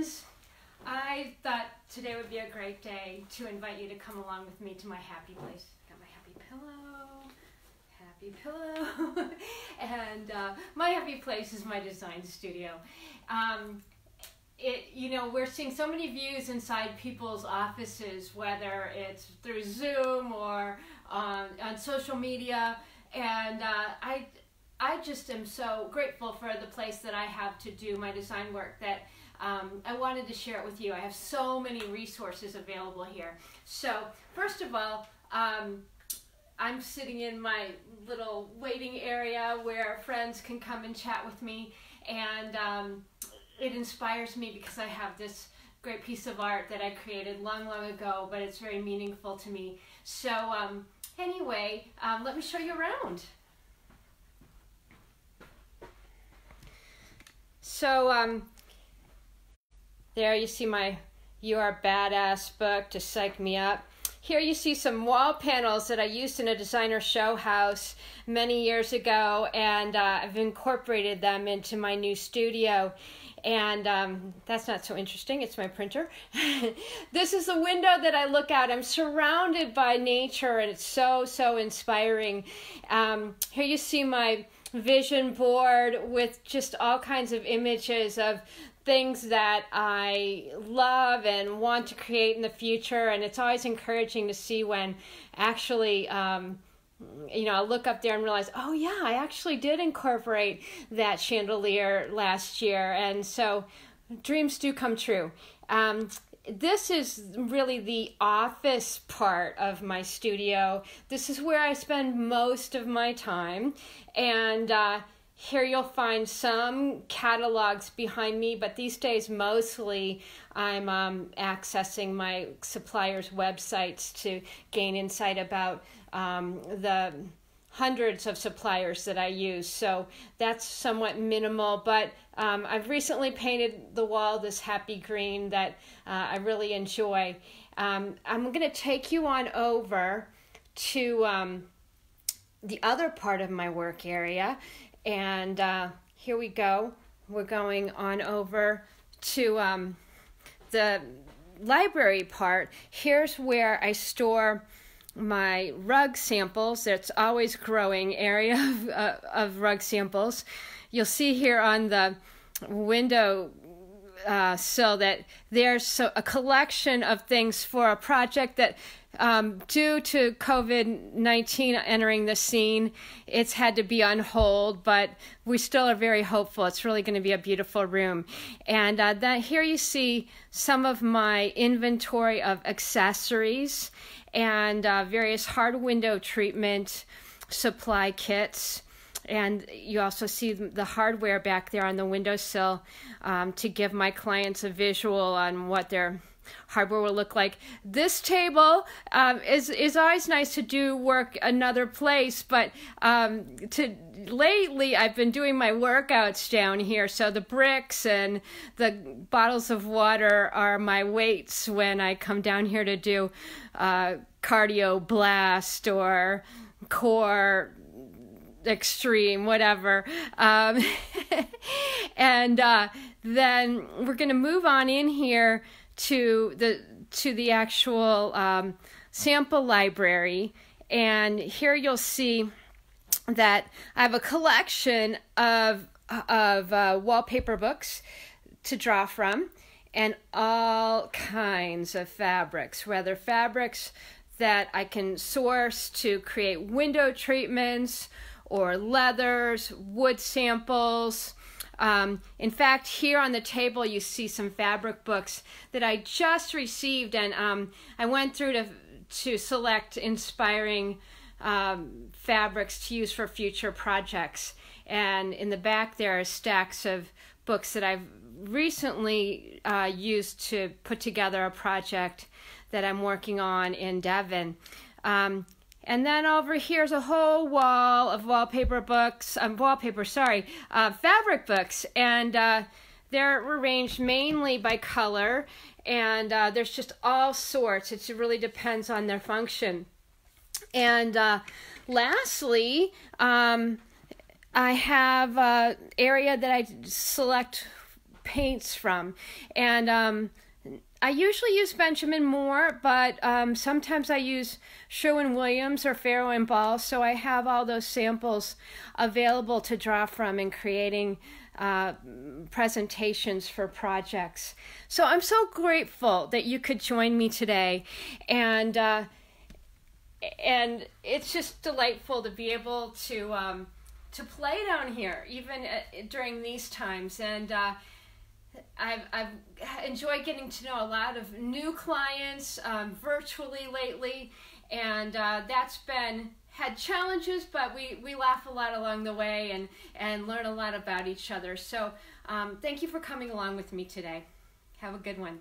friends, I thought today would be a great day to invite you to come along with me to my happy place. Got my happy pillow, and my happy place is my design studio. We're seeing so many views inside people's offices, whether it's through Zoom or on social media, and I just am so grateful for the place that I have to do my design work that I wanted to share it with you. I have so many resources available here. So first of all, I'm sitting in my little waiting area where friends can come and chat with me, and it inspires me because I have this great piece of art that I created long ago, but it's very meaningful to me. So anyway, let me show you around. So there you see my You Are Badass book to psych me up. Here you see some wall panels that I used in a designer show house many years ago, and I've incorporated them into my new studio. And that's not so interesting, it's my printer. This is the window that I look out. I'm surrounded by nature, and it's so inspiring. Here you see my vision board with just all kinds of images of things that I love and want to create in the future, and it's always encouraging to see when actually I look up there and realize, oh yeah, I actually did incorporate that chandelier last year, and so dreams do come true. This is really the office part of my studio. This is where I spend most of my time, and here you'll find some catalogs behind me, but these days mostly I'm accessing my suppliers' websites to gain insight about the hundreds of suppliers that I use. So that's somewhat minimal, but I've recently painted the wall this happy green that I really enjoy. I'm going to take you on over to the other part of my work area. And here we go. We're going on over to the library part. Here's where I store my rug samples. It's always growing area of rug samples. You'll see here on the window sill that there's a collection of things for a project that due to COVID-19 entering the scene, it's had to be on hold, but we still are very hopeful. It's really going to be a beautiful room. And then here you see some of my inventory of accessories and various hard window treatment supply kits. And you also see the hardware back there on the windowsill to give my clients a visual on what their hardware will look like. This table is always nice to do work another place, but lately I've been doing my workouts down here. So the bricks and the bottles of water are my weights when I come down here to do cardio blast or core extreme, whatever. And then we're going to move on in here to the actual sample library, and here you'll see that I have a collection of wallpaper books to draw from, and all kinds of fabrics, whether fabrics that I can source to create window treatments or leathers, wood samples. In fact, here on the table you see some fabric books that I just received, and I went through to select inspiring fabrics to use for future projects. And in the back there are stacks of books that I've recently used to put together a project that I'm working on in Devon. And then over here's a whole wall of fabric books, and they're arranged mainly by color, and there's just all sorts. It really depends on their function. And lastly, I have an area that I select paints from. And I usually use Benjamin Moore, but sometimes I use Sherwin-Williams or Farrow and Ball, so I have all those samples available to draw from in creating presentations for projects. So I'm so grateful that you could join me today, and it's just delightful to be able to play down here, even during these times. And I've enjoyed getting to know a lot of new clients virtually lately, and that's had challenges, but we laugh a lot along the way and learn a lot about each other. So thank you for coming along with me today. Have a good one.